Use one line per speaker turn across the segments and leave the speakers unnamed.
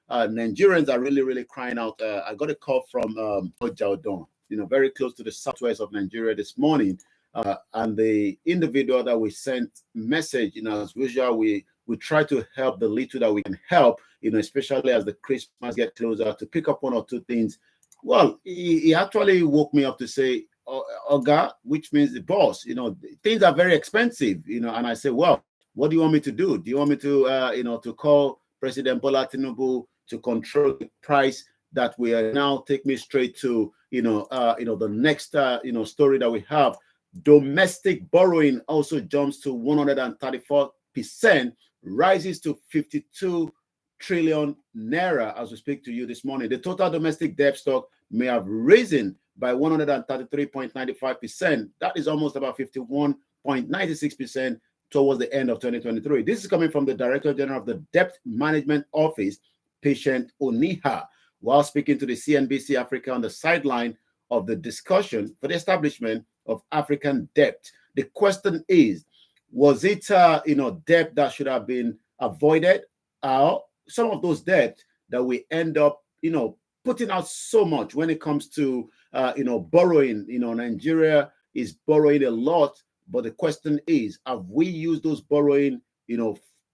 Nigerians are really, really crying out. I got a call from Ojaodon, very close to the southwest of Nigeria this morning. And the individual that we sent message, as usual, we try to help the little that we can help, especially as the Christmas get closer, to pick up one or two things. Well, he actually woke me up to say, Oga, which means the boss, things are very expensive, and I say, well, what do you want me to do? Do you want me to, to call President Bola Tinubu to control the price that we are now? Take me straight to, the next, story that we have. Domestic borrowing also jumps to 134%, rises to 52 trillion naira as we speak to you this morning. The total domestic debt stock may have risen by 133.95%. That is almost about 51.96% towards the end of 2023. This is coming from the Director General of the Debt Management Office, Patient Oniha, while speaking to the CNBC Africa on the sideline of the discussion for the establishment of African debt. The question is, was it debt that should have been avoided? Some of those debt that we end up putting out so much when it comes to borrowing. Nigeria is borrowing a lot, but the question is, have we used those borrowing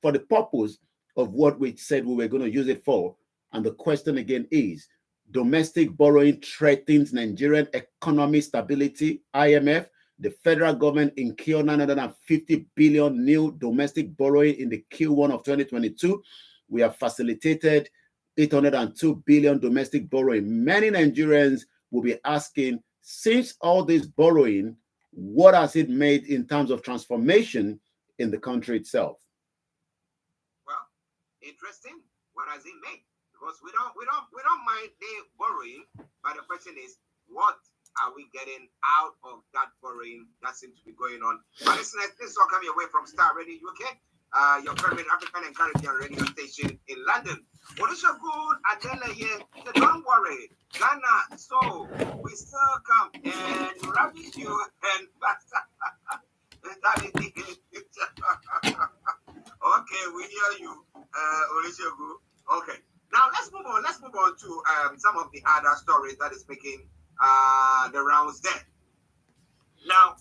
for the purpose of what we said we were going to use it for? And the question again is, domestic borrowing threatens Nigerian economic stability. IMF, the federal government incurred 950 billion new domestic borrowing in the Q1 of 2022. We have facilitated 802 billion domestic borrowing. Many Nigerians will be asking, since all this borrowing, what has it made in terms of transformation in the country itself?
Well, interesting. What has it made? Because we don't mind the borrowing, but the question is, what are we getting out of that borrowing that seems to be going on? But listeners, this is all coming away from Star Radio UK, your favorite African and Caribbean radio station in London. What is your good Adela here? So don't worry, Ghana. So we still come and ravish you and okay, we hear you, Olusegun. Okay. Now let's move on. Let's move on to some of the other stories that is making the rounds there. Now,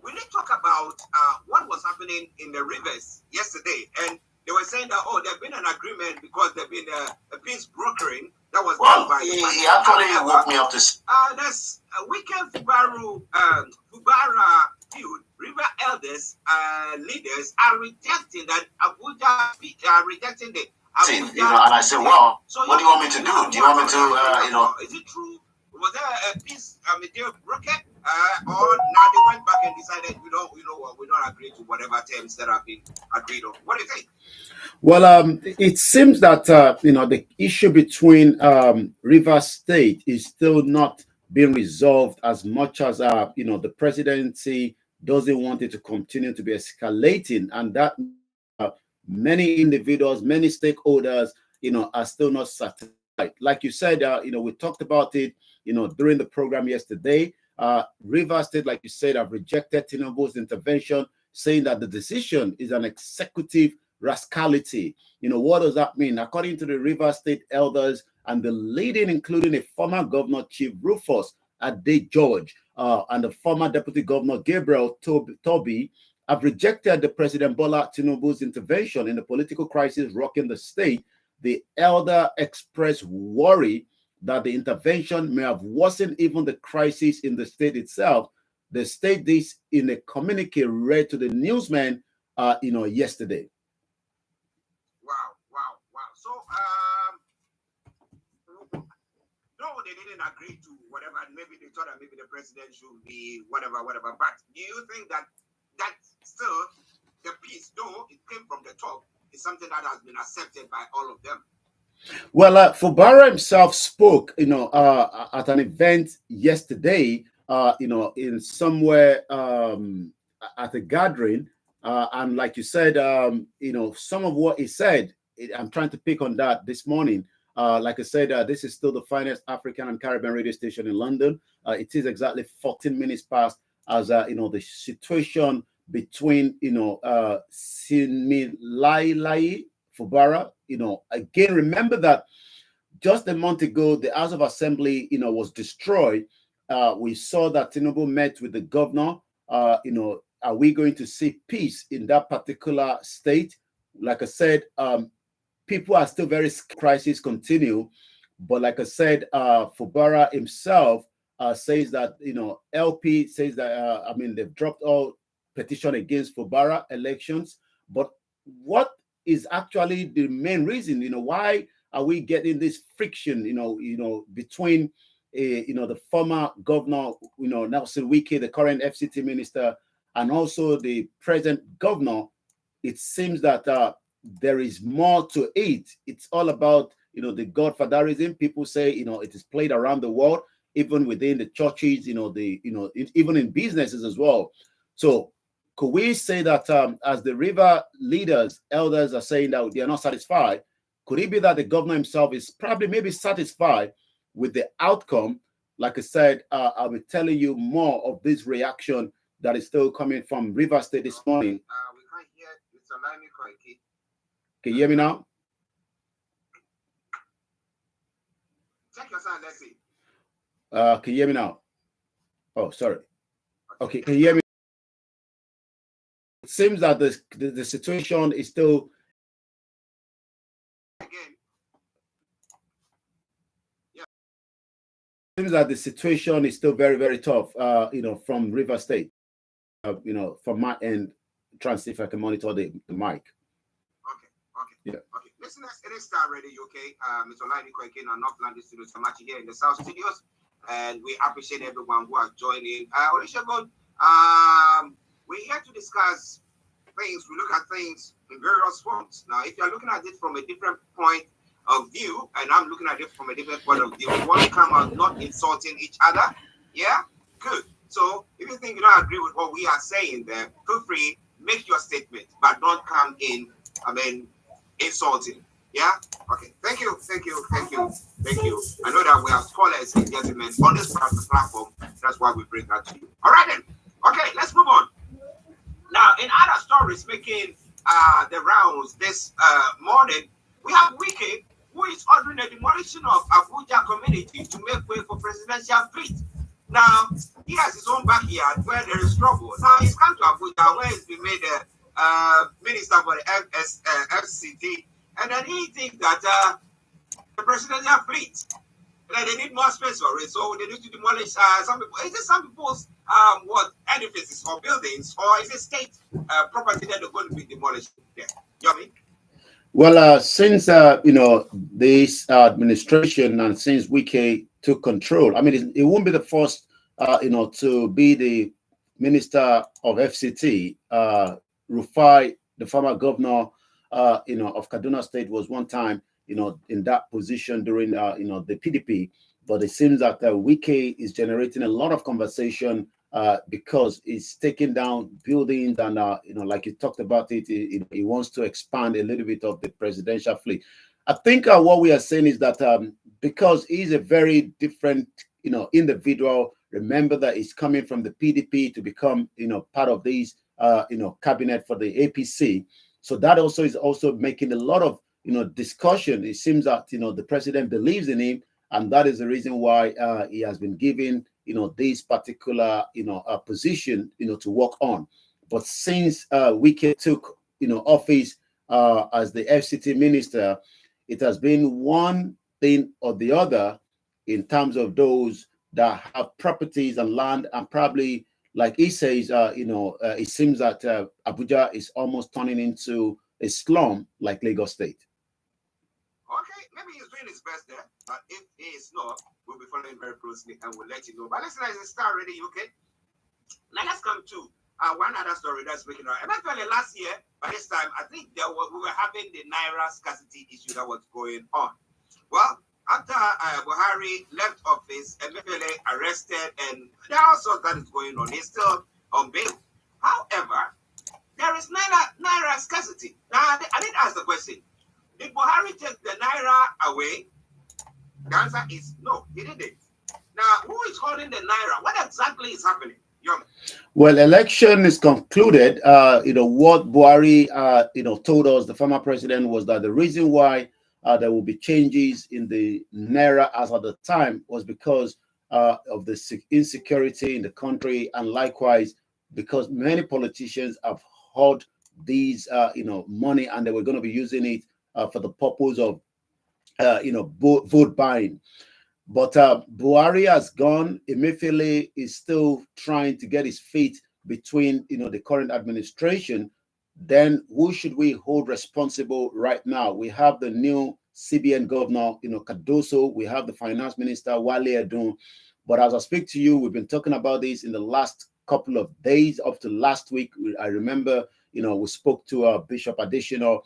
we need to talk about what was happening in the rivers yesterday, and they were saying that there's been an agreement because there's been a peace brokering that was done by. He actually woke me up to. There's a weekend Fubara feud. River elders, leaders are rejecting that Abuja, rejecting the. And I said, well, so what do you want me to do? Do you want me to, Is it true? Was there a peace deal broken? Or now they went back and decided we don't agree to whatever terms that have been agreed on? What do you think?
Well, it seems that the issue between Rivers State is still not being resolved as much as the presidency doesn't want it to continue to be escalating, and that. Many individuals, many stakeholders, are still not satisfied. Like you said, we talked about it, during the program yesterday. Rivers State, like you said, have rejected Tinubu's intervention, saying that the decision is an executive rascality. What does that mean? According to the Rivers State elders and the leading, including a former governor, Chief Rufus Ade George, and the former deputy governor, Gabriel Toby, have rejected the President Bola Tinubu's intervention in the political crisis rocking the state. The elder expressed worry that the intervention may have worsened even the crisis in the state itself. They state this in a communique read to the newsmen, yesterday.
Wow. So, no, they didn't agree to whatever. Maybe they thought that maybe the president should be whatever. But do you think that still the peace, though it came from the top, is something that has been accepted by all of them?
Well, Fubara himself spoke, at an event yesterday, in somewhere at a gathering, and like you said, some of what he said, I'm trying to pick on that this morning. Like I said, this is still the finest African and Caribbean radio station in London. It is exactly 14 minutes past, as the situation between Similailai Fubara. Again, remember that just a month ago, the House of Assembly, was destroyed. We saw that Tinubu met with the governor. Are we going to see peace in that particular state? Like I said, people are still very crisis continue. But like I said, Fubara himself says that, LP says that, they've dropped all petition against Fubara elections. But what is actually the main reason, why are we getting this friction, between, the former governor, Nelson Wike, the current FCT minister, and also the present governor? It seems that there is more to it. It's all about, the godfatherism. People say, it is played around the world, even within the churches, even in businesses as well. So could we say that as the river leaders, elders are saying that they are not satisfied, could it be that the governor himself is probably maybe satisfied with the outcome? Like I said, I'll be telling you more of this reaction that is still coming from River State this morning.
We can't hear Mr. Laimi Koiki.
Can you hear me now?
Check your sound, let's see.
Can you hear me now? Oh, sorry. Okay, can you hear me? It seems that the situation is still...
Again. Yeah.
It seems that the situation is still very, very tough, from River State. From my end, trying to see if I can monitor the mic.
Okay.
Yeah.
Okay. Listeners, it is Star Radio UK. Mr. Laimi Koiki and North London Studios, Samachi here in the South Studios. And we appreciate everyone who are joining. Olusegun, we're here to discuss things. We look at things in various forms. Now, if you're looking at it from a different point of view, and I'm looking at it from a different point of view, we want to come out not insulting each other. Yeah? Good. So if you think you don't agree with what we are saying there, feel free, make your statement, but don't come in, insulting. Yeah? Okay. Thank you. I know that we have scholars and gentlemen on this platform. That's why we bring that to you. All right then. Okay, let's move on. Now, in other stories making the rounds this morning, we have Wike, who is ordering a demolition of Abuja community to make way for presidential fleet. Now, he has his own backyard where there is trouble. Now, he's come to Abuja where he's been made a minister for the FCT. And then he thinks that the presidential fleet, that they need more space for it, so they need to demolish some people. Is it some people's edifices or buildings, or is it state property that they're going to be demolished there? You know what I mean?
Well, since this administration and since Wike took control, it won't be the first to be the minister of FCT. Rufai, the former governor of Kaduna State, was one time in that position during the PDP. But it seems that Wike is generating a lot of conversation because it's taking down buildings and like you talked about it, he wants to expand a little bit of the presidential fleet. I think what we are saying is that because he's a very different individual. Remember that he's coming from the PDP to become part of these cabinet for the APC. So that also is also making a lot of discussion. It seems that the president believes in him, and that is the reason why he has been given this particular position to work on. But since Wike took office as the FCT minister, it has been one thing or the other in terms of those that have properties and land, and probably, like he says, it seems that Abuja is almost turning into a slum like Lagos State.
Okay, maybe he's doing his best there, but if he is not, we'll be following very closely and we'll let you know. But listen, it's Star Radio UK. Now let's come to one other story that's breaking out. Eventually, last year, by this time, I think we were having the Naira scarcity issue that was going on. Well, after Buhari left office, Emefiele arrested, and there are all sorts that is going on. He's still on bail. However, there is Naira scarcity. Now, I did ask the question, did Buhari take the Naira away? The answer is no, he didn't. Now, who is holding the Naira? What exactly is happening?
Well, election is concluded. What Buhari, told us, the former president, was that the reason why there will be changes in the naira as at the time was because of the insecurity in the country, and likewise because many politicians have hoard these, money, and they were going to be using it for the purpose of, vote buying. But Buhari has gone. Emefiele is still trying to get his feet between, the current administration. Then who should we hold responsible right now? We have the new CBN governor, Cardoso. We have the finance minister, Wale Edun. But as I speak to you, we've been talking about this in the last couple of days up to last week. I remember, we spoke to Bishop Additional.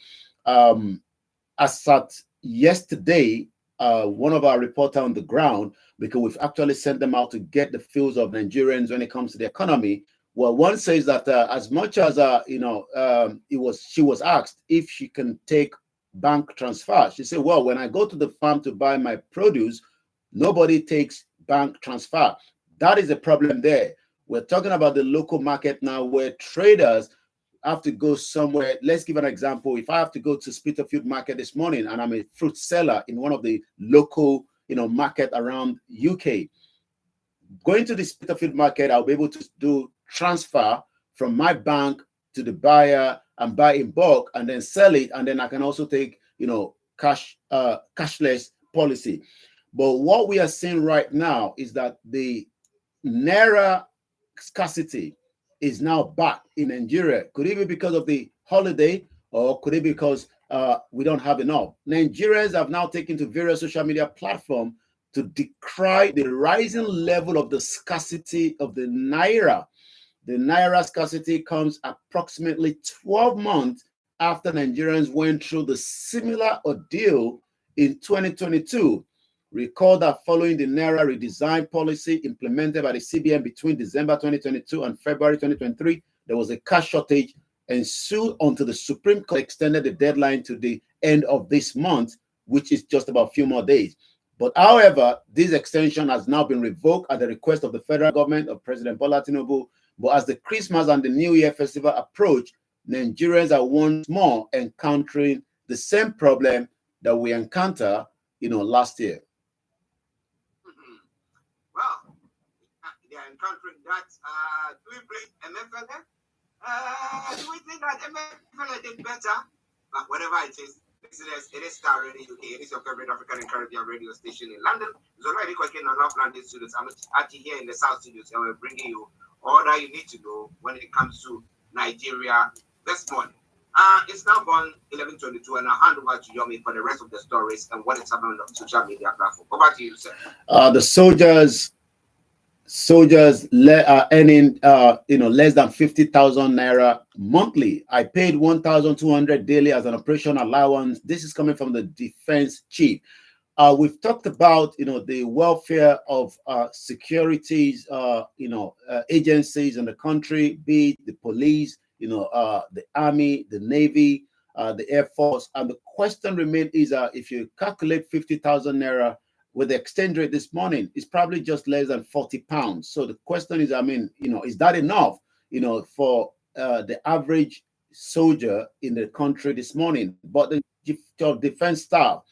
As at yesterday, one of our reporters on the ground, because we've actually sent them out to get the feels of Nigerians when it comes to the economy. Well, one says that as much as she was asked if she can take bank transfer, she said, "Well, when I go to the farm to buy my produce, nobody takes bank transfer." That is a problem there. We're talking about the local market now, where traders have to go somewhere. Let's give an example. If I have to go to Spitalfield Market this morning and I'm a fruit seller in one of the local, market around UK, going to the Spitalfield Market, I'll be able to do transfer from my bank to the buyer and buy in bulk and then sell it. And then I can also take, cashless policy. But what we are seeing right now is that the naira scarcity is now back in Nigeria. Could it be because of the holiday, or could it be because we don't have enough? Nigerians have now taken to various social media platforms to decry the rising level of the scarcity of the naira. The naira scarcity comes approximately 12 months after Nigerians went through the similar ordeal in 2022. Recall that following the naira redesign policy implemented by the CBN between December 2022 and February 2023, there was a cash shortage ensued until the Supreme Court extended the deadline to the end of this month, which is just about a few more days. But however, this extension has now been revoked at the request of the federal government of President Bola Tinubu. But as the Christmas and the New Year festival approach, Nigerians are once more encountering the same problem that we encountered, last year.
Well, they are encountering that. Do we blame Emefiele? Do we think that Emefiele did better? But whatever it is, it is Star Radio UK. It is your favorite African and Caribbean radio station in London. It's already working on North London studios. I'm actually here in the South studios, and we're bringing you all that you need to know when it comes to Nigeria this morning. It's now gone 11:22, and I'll hand over to Yomi for the rest of the stories and what is happening on social media platform. Over to you, sir.
The soldiers are earning less than 50,000 naira monthly. I paid 1,200 daily as an operation allowance. This is coming from the defense chief. We've talked about the welfare of securities agencies in the country, be it the police, the army, the navy, the air force. And the question remains is if you calculate 50,000 naira with the exchange rate this morning, it's probably just less than 40 pounds. So the question is, is that enough, for the average soldier in the country this morning? But the Chief of Defense Staff,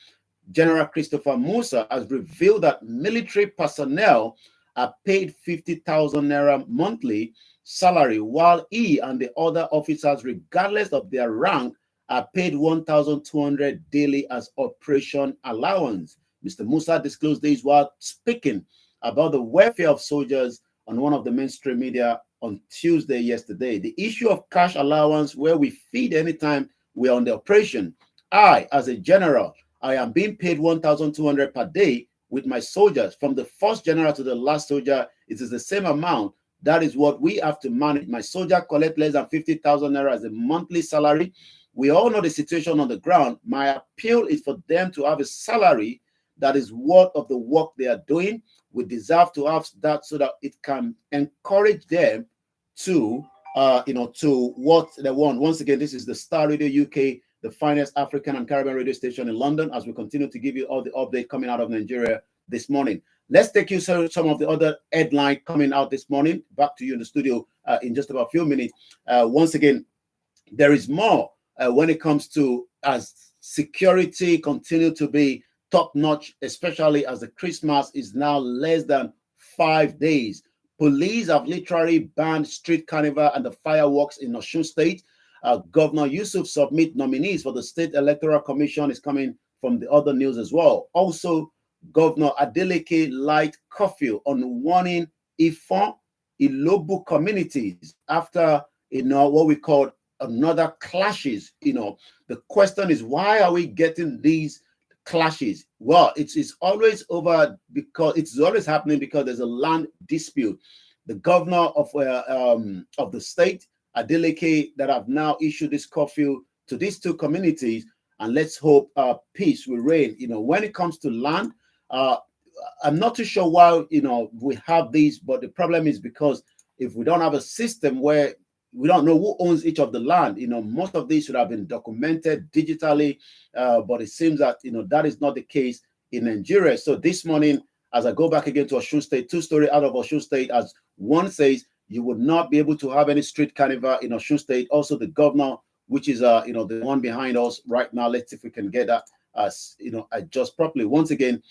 General Christopher Musa, has revealed that military personnel are paid 50,000 naira monthly salary, while he and the other officers, regardless of their rank, are paid 1,200 daily as operation allowance. Mr. Musa disclosed this while speaking about the welfare of soldiers on one of the mainstream media on Tuesday yesterday. The issue of cash allowance, where we feed anytime we're on the operation. I, as a general, I am being paid 1,200 per day with my soldiers. From the first general to the last soldier, it is the same amount. That is what we have to manage. My soldier collect less than 50,000 naira as a monthly salary. We all know the situation on the ground. My appeal is for them to have a salary that is worth of the work they are doing. We deserve to have that so that it can encourage them to, to what they want. Once again, this is the Star Radio UK, the finest African and Caribbean radio station in London, as we continue to give you all the updates coming out of Nigeria this morning. Let's take you through some of the other headlines coming out this morning. Back to you in the studio in just about a few minutes. Once again, there is more when it comes to as security continue to be top notch, especially as the Christmas is now less than 5 days. Police have literally banned street carnival and the fireworks in Osun State. Governor Yusuf submit nominees for the State Electoral Commission is coming from the other news as well. Also, Governor Adeleke light curfew on warning Ifon, Ilobu communities after what we call another clashes. The question is, why are we getting these clashes? Well, it's always over because it's always happening because there's a land dispute. The governor of the state, Adeleke, that have now issued this curfew to these two communities, and let's hope peace will reign. When it comes to land, I'm not too sure why we have these, but the problem is because if we don't have a system where we don't know who owns each of the land, most of these should have been documented digitally, but it seems that that is not the case in Nigeria. So this morning, as I go back again to Osun State, two-story out of Osun State, as one says, you would not be able to have any street carnival in Osun State. Also, the governor, which is the one behind us right now. Let's see if we can get that adjust properly. Once again,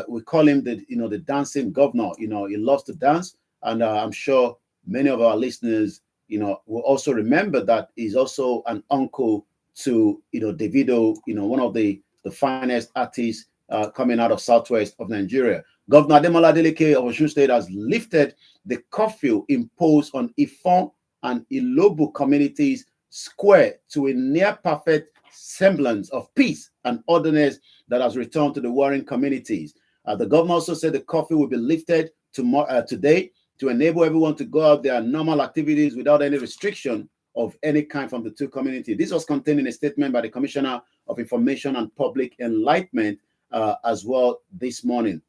we call him the dancing governor. He loves to dance, and I'm sure many of our listeners will also remember that he's also an uncle to Davido, one of the finest artists coming out of southwest of Nigeria. Governor Ademola Adeleke of Osun State has lifted the curfew imposed on Ifon and Ilobu communities square to a near perfect semblance of peace and orderliness that has returned to the warring communities. The governor also said the curfew will be lifted today to enable everyone to go out their normal activities without any restriction of any kind from the two communities. This was contained in a statement by the Commissioner of Information and Public Enlightenment as well this morning.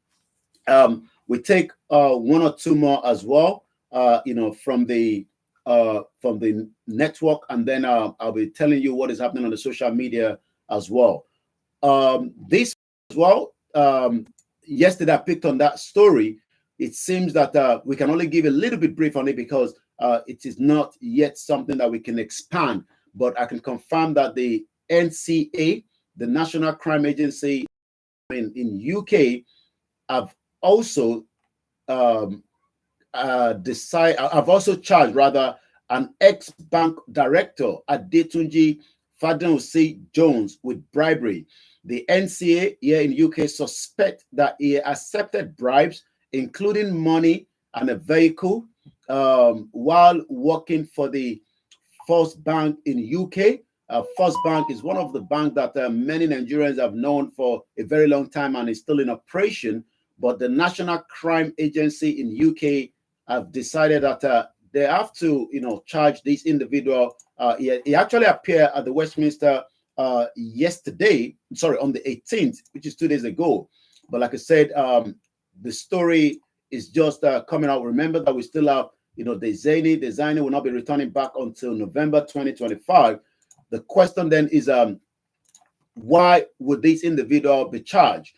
We take one or two more as well, from the network, and then I'll be telling you what is happening on the social media as well. This as well. Yesterday I picked on that story. It seems that we can only give a little bit brief on it because it is not yet something that we can expand. But I can confirm that the NCA, the National Crime Agency in UK, have also I've also charged an ex-bank director, Adetunji Fadenose Jones, with bribery. The NCA here in UK suspect that he accepted bribes, including money and a vehicle, while working for the First Bank in UK. First Bank is one of the banks that many Nigerians have known for a very long time and is still in operation. But the National Crime Agency in UK have decided that they have to, charge this individual. He actually appeared at the Westminster yesterday, on the 18th, which is 2 days ago. But like I said, the story is just coming out. Remember that we still have, the Zany will not be returning back until November 2025. The question then is, why would this individual be charged?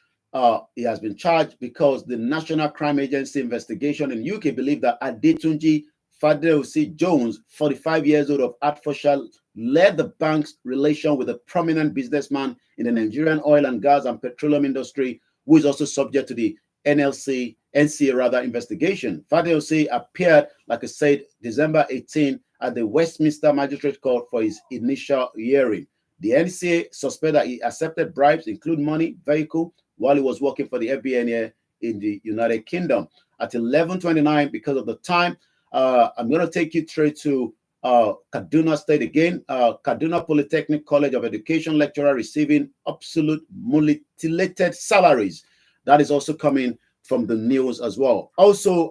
He has been charged because the National Crime Agency investigation in UK believe that Adetunji Fadenose Jones, 45 years old of Hertfordshire, led the bank's relation with a prominent businessman in the Nigerian oil and gas and petroleum industry, who is also subject to the NCA investigation. Fadenose appeared, like I said, December 18 at the Westminster Magistrate Court for his initial hearing. The NCA suspect that he accepted bribes, including money, vehicle, while he was working for the FBI in the United Kingdom. At 11:29, because of the time, I'm going to take you straight to Kaduna State again. Kaduna Polytechnic College of Education lecturer receiving absolute mutilated salaries. That is also coming from the news as well. Also,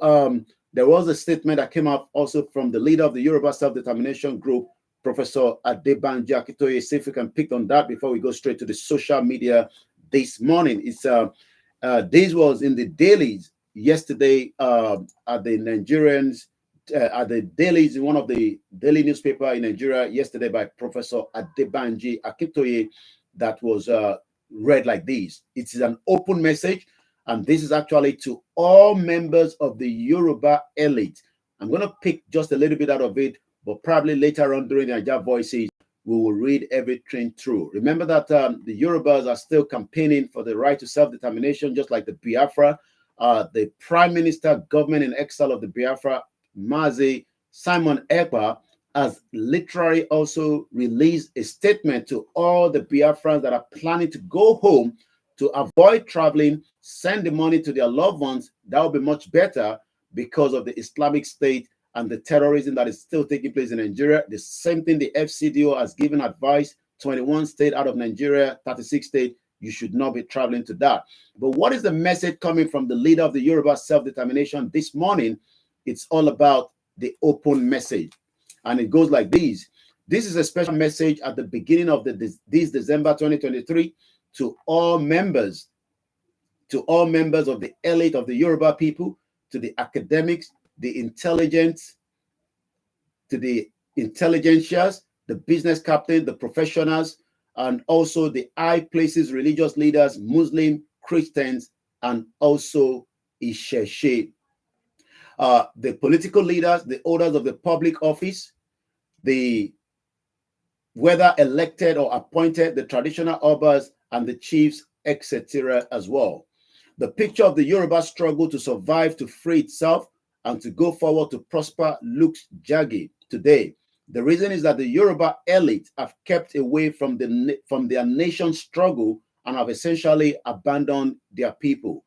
there was a statement that came out also from the leader of the Yoruba Self-Determination Group, Professor Adebanji Akintoye. See if we can pick on that before we go straight to the social media this morning. It's this was in the dailies yesterday at the Nigerians at the dailies in one of the daily newspaper in Nigeria yesterday by Professor Adebanji Akintoye that was read like this. It is an open message, And this is actually to all members of the Yoruba elite. I'm going to pick just a little bit out of it, but probably later on during the Naija Voices, we will read everything through. Remember that the Yorubas are still campaigning for the right to self-determination, just like the Biafra. The Prime Minister, government in exile of the Biafra, Mazi Simon Ekpa, has literally also released a statement to all the Biafrans that are planning to go home to avoid traveling, send the money to their loved ones. That would be much better because of the Islamic State and the terrorism that is still taking place in Nigeria. The same thing the FCDO has given advice, 21 states out of Nigeria, 36 states, you should not be traveling to that. But what is the message coming from the leader of the Yoruba self-determination this morning? It's all about the open message. And it goes like this. This is a special message at the beginning of this December 2023 to all members of the elite of the Yoruba people, to the academics, the intelligence, to the intelligentias, the business captain, the professionals, and also the high places, religious leaders, Muslim, Christians, and also Isheshe. The political leaders, the holders of the public office, the whether elected or appointed, the traditional obas and the chiefs, etc. as well. The picture of the Yoruba struggle to survive, to free itself, and to go forward to prosper looks jaggy today. The reason is that the Yoruba elite have kept away from their nation's struggle and have essentially abandoned their people.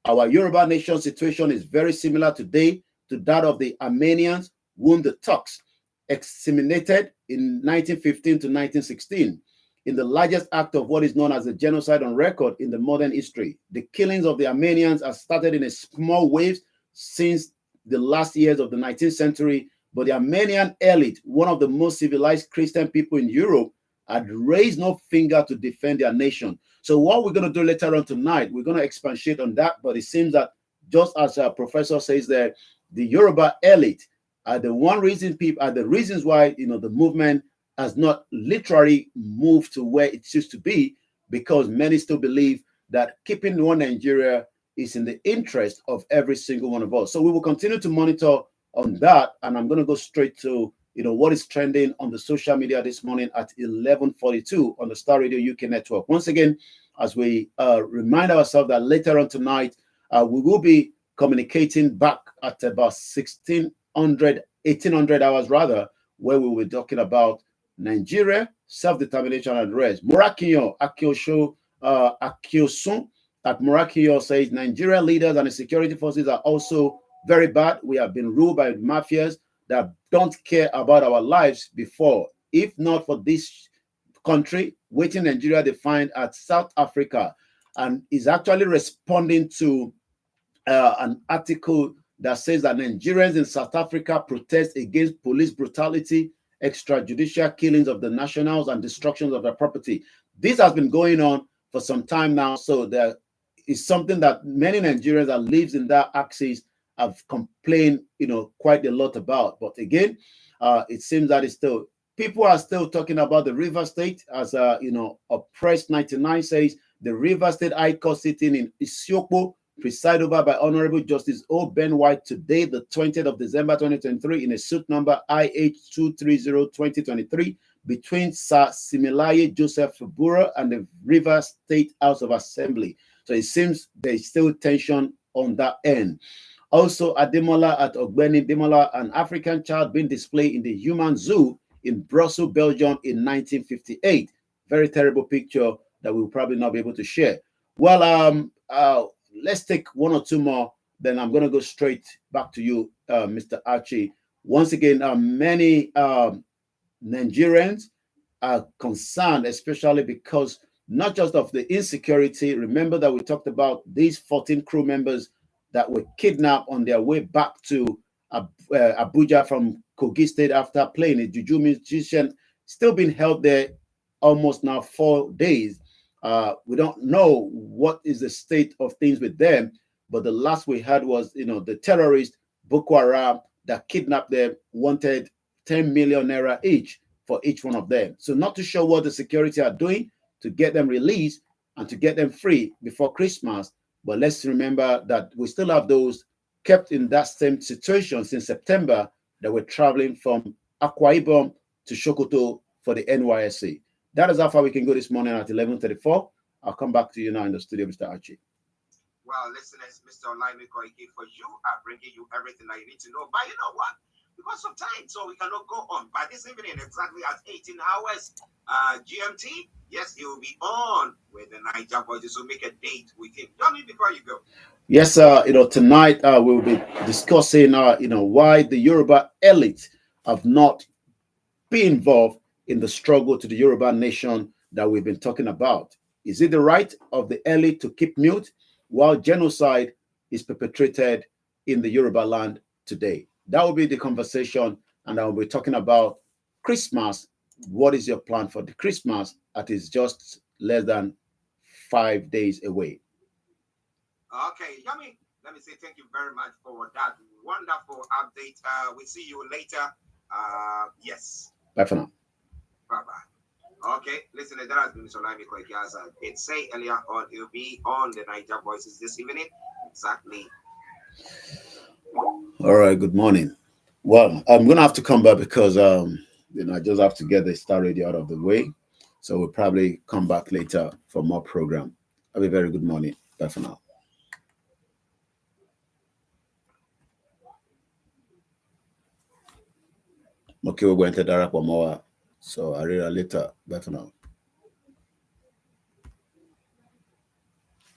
Our Yoruba nation situation is very similar today to that of the Armenians, whom the Turks exterminated in 1915 to 1916. In the largest act of what is known as a genocide on record in the modern history. The killings of the Armenians have started in a small waves since the last years of the 19th century, but the Armenian elite, one of the most civilized Christian people in Europe, had raised no finger to defend their nation. So what we're going to do later on tonight, we're going to expatiate on that, but it seems that just as our professor says there, the Yoruba elite are the reasons why the movement has not literally moved to where it used to be, because many still believe that keeping one Nigeria is in the interest of every single one of us. So we will continue to monitor on that, and I'm going to go straight to what is trending on the social media this morning at 11:42 on the Star Radio UK network. Once again, as we remind ourselves that later on tonight, we will be communicating back at about 1800 hours rather, where we will be talking about Nigeria, self-determination and rest. Morakinyo Akiosun at Morakinyo says Nigerian leaders and the security forces are also very bad. We have been ruled by mafias that don't care about our lives before. If not for this country, waiting Nigeria they find at South Africa, and is actually responding to an article that says that Nigerians in South Africa protest against police brutality, extrajudicial killings of the nationals, and destructions of their property. This has been going on for some time now, so there is something that many Nigerians that lives in that axis have complained, quite a lot about. But again, it seems that people are still talking about the River State as Oppressed 99 says. The River State High Court sitting in Isiokpo, presided over by Honorable Justice O. Ben White today, the 20th of December 2023, in a suit number IH230-2023 between Sir Similaye Joseph Fubura and the River State House of Assembly. So it seems there's still tension on that end. Also, Ademola at Ogbeni Demola, an African child being displayed in the Human Zoo in Brussels, Belgium in 1958. Very terrible picture that we'll probably not be able to share. Well, let's take one or two more, then I'm going to go straight back to you, Mr. Archie. Once again, many Nigerians are concerned, especially because not just of the insecurity. Remember that we talked about these 14 crew members that were kidnapped on their way back to Abuja from Kogi State after playing a juju musician, still being held there almost now 4 days. We don't know what is the state of things with them, but the last we had was, the terrorist Boko Haram that kidnapped them wanted 10 million naira each for each one of them. So not too sure what the security are doing to get them released and to get them free before Christmas. But let's remember that we still have those kept in that same situation since September that were traveling from Akwa Ibom to Sokoto for the NYSC. That is how far we can go this morning at 11:34. I'll come back to you now in the studio, Mr. Archie.
Well, listeners, Mr. Olaimi Koiki, for you are bringing you everything that you need to know. But you know what? Because of time, so we cannot go on. By this evening, exactly at 18 hours GMT, yes, he will be on with the Niger Voices. So make a date with him. Tell me before you go.
Yes, tonight we'll be discussing, why the Yoruba elite have not been involved in the struggle to the Yoruba nation that we've been talking about. Is it the right of the elite to keep mute while genocide is perpetrated in the Yoruba land today? That will be the conversation, and I will be talking about Christmas. What is your plan for the Christmas that is just less than 5 days away?
Okay, Yummy, let me say thank you very much for that wonderful update. We'll see you later. Yes.
Bye for now.
Bye-bye. Okay, listen, that has been Mr. Olaimi Koiki. As I did say earlier on, he'll be on the Niger Voices this evening. Exactly.
All right, good morning. Well, I'm going to have to come back because, I just have to get the Star Radio out of the way. So we'll probably come back later for more program. Have a very good morning. Bye for now. Okay, we're going to Darapwa more. So I'll read later. Bye for now.